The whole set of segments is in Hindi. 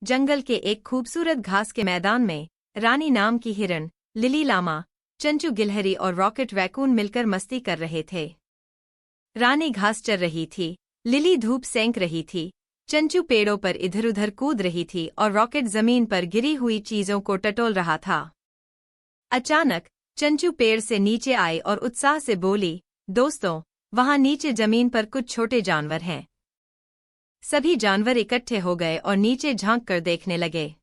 जंगल के एक खूबसूरत घास के मैदान में रानी नाम की हिरन, लिली लामा, चंचू गिलहरी और रॉकेट रैकून मिलकर मस्ती कर रहे थे। रानी घास चर रही थी, लिली धूप सेंक रही थी, चंचू पेड़ों पर इधर-उधर कूद रही थी और रॉकेट जमीन पर गिरी हुई चीजों को टटोल रहा था। अचानक चंचू पेड़ से नीचे आई और उत्साह से बोली, दोस्तों, वहां नीचे जमीन पर कुछ छोटे जानवर हैं। सभी जानवर इकट्ठे हो गए और नीचे झांक कर देखने लगे।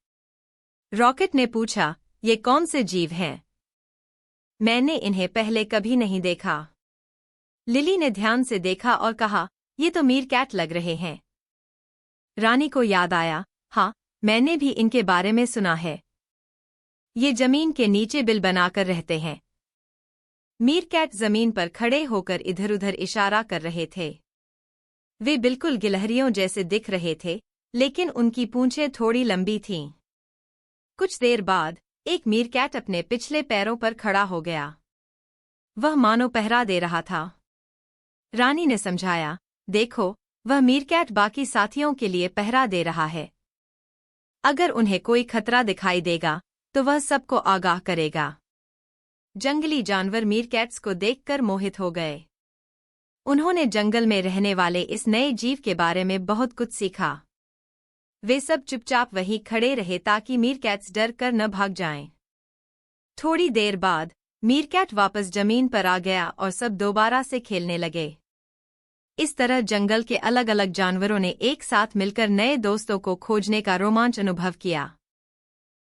रॉकेट ने पूछा, ये कौन से जीव हैं? मैंने इन्हें पहले कभी नहीं देखा। लिली ने ध्यान से देखा और कहा, ये तो मीरकैट लग रहे हैं। रानी को याद आया, हाँ, मैंने भी इनके बारे में सुना है। ये जमीन के नीचे बिल बनाकर रहते हैं। मीरकैट जमीन पर खड़े होकर इधर-उधर इशारा कर रहे थे। वे बिल्कुल गिलहरियों जैसे दिख रहे थे, लेकिन उनकी पूंछें थोड़ी लंबी थीं। कुछ देर बाद एक मीरकैट अपने पिछले पैरों पर खड़ा हो गया। वह मानो पहरा दे रहा था। रानी ने समझाया, देखो, वह मीरकैट बाकी साथियों के लिए पहरा दे रहा है। अगर उन्हें कोई खतरा दिखाई देगा तो वह सबको आगाह करेगा। जंगली जानवर मीरकैट्स को देखकर मोहित हो गए। उन्होंने जंगल में रहने वाले इस नए जीव के बारे में बहुत कुछ सीखा। वे सब चुपचाप वहीं खड़े रहे ताकि मीरकैट्स डर कर न भाग जाएं। थोड़ी देर बाद मीरकैट वापस जमीन पर आ गया और सब दोबारा से खेलने लगे। इस तरह जंगल के अलग अलग जानवरों ने एक साथ मिलकर नए दोस्तों को खोजने का रोमांच अनुभव किया।